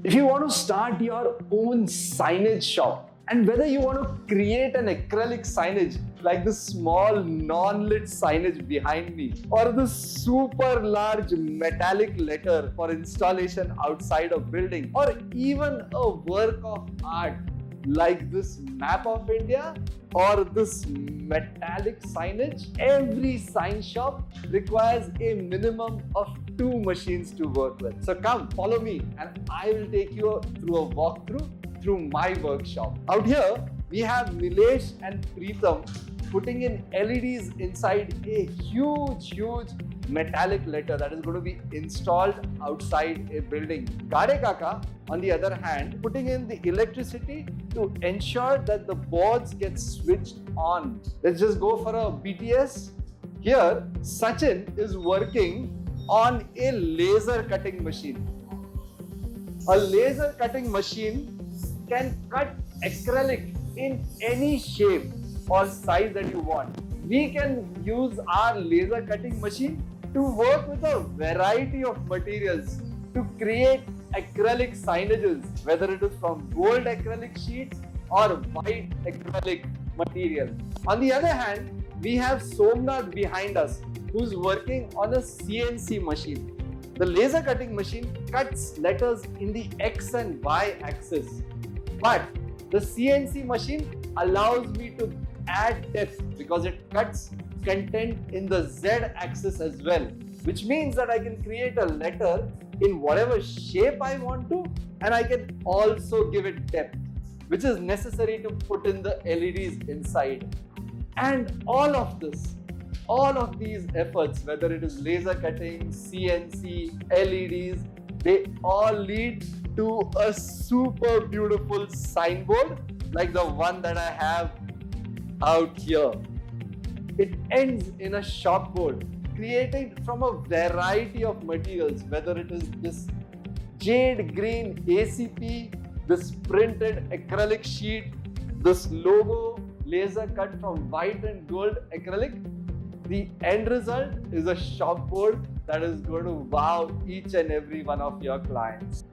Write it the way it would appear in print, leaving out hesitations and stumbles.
If you want to start your own signage shop, and whether you want to create an acrylic signage like this small non-lit signage behind me, or this super large metallic letter for installation outside a building, or even a work of art like this map of India or this metallic signage, every sign shop requires a minimum of 2 machines to work with. So come, follow me and I will take you through a walkthrough through my workshop. Out here, we have Nilesh and Preetham putting in LEDs inside a huge metallic letter that is going to be installed outside a building. Kade Kaka, on the other hand, putting in the electricity to ensure that the boards get switched on. Let's just go for a BTS. Here, Sachin is working on a laser cutting machine. A laser cutting machine can cut acrylic in any shape or size that you want. We can use our laser cutting machine to work with a variety of materials to create acrylic signages, whether it is from gold acrylic sheets or white acrylic material. On the other hand, we have Somnath behind us, who's working on a CNC machine. The laser cutting machine cuts letters in the X and Y axis, but the CNC machine allows me to add depth because it cuts content in the Z axis as well, which means that I can create a letter in whatever shape I want to, and I can also give it depth, which is necessary to put in the LEDs inside. And all of these efforts, whether it is laser cutting, CNC, LEDs, they all lead to a super beautiful signboard like the one that I have out here. It ends in a shop board created from a variety of materials, whether it is this jade green ACP, this printed acrylic sheet, this logo laser cut from white and gold acrylic. The end result is a shop board that is going to wow each and every one of your clients.